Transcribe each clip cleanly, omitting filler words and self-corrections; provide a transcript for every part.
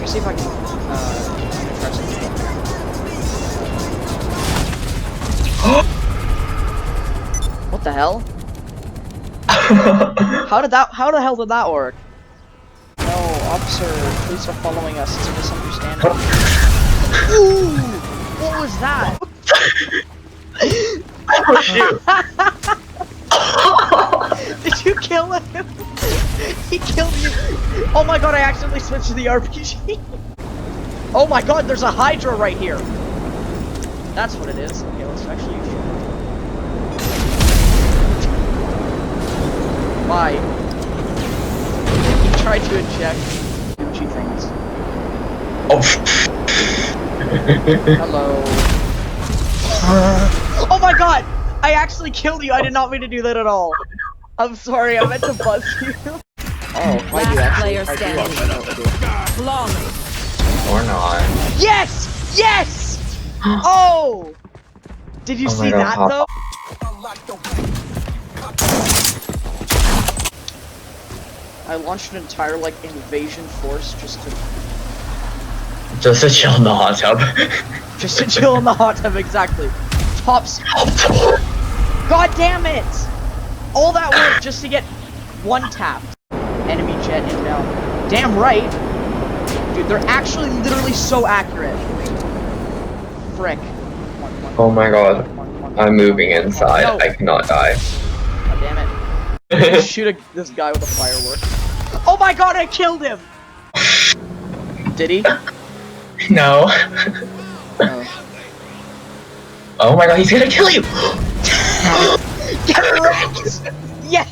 can see if I can try something. What the hell? How the hell did that work? No, officer, police are following us. It's a misunderstanding. Ooh! What was that? Oh shoot! Did you kill him? He killed you! Oh my god, I accidentally switched to the RPG! Oh my god, there's a Hydra right here! That's what it is. Okay, let's actually use it. Why? He tried to inject Gucci things. Oh. Hello. Oh my god! I actually killed you! I did not mean to do that at all! I'm sorry, I meant to buzz you. Oh, I do actually. I do actually. Flawless. Or not. Yes! Yes! Oh! Did you Oh my see God, that Pop. though? I launched an entire like invasion force just Just to chill in the hot tub. to chill in the hot tub, exactly. Tops. God damn it! All that work just to get one tapped. Enemy jet inbound. Damn right. Dude, they're actually literally so accurate. Frick. Oh my god. I'm moving inside. No. I cannot die. God damn it. Shoot this guy with a firework. Oh my god, I killed him! Did he? No. Oh. Oh my god, he's gonna kill you! Get wrecked! Yes!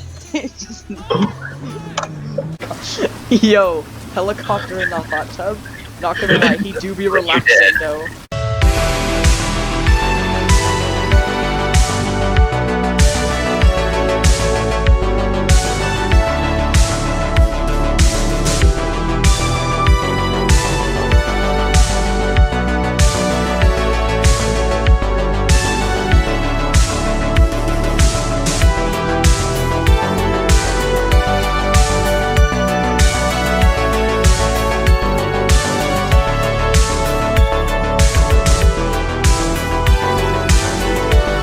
Yo, helicopter in the hot tub? Not gonna lie, he do be relaxing though.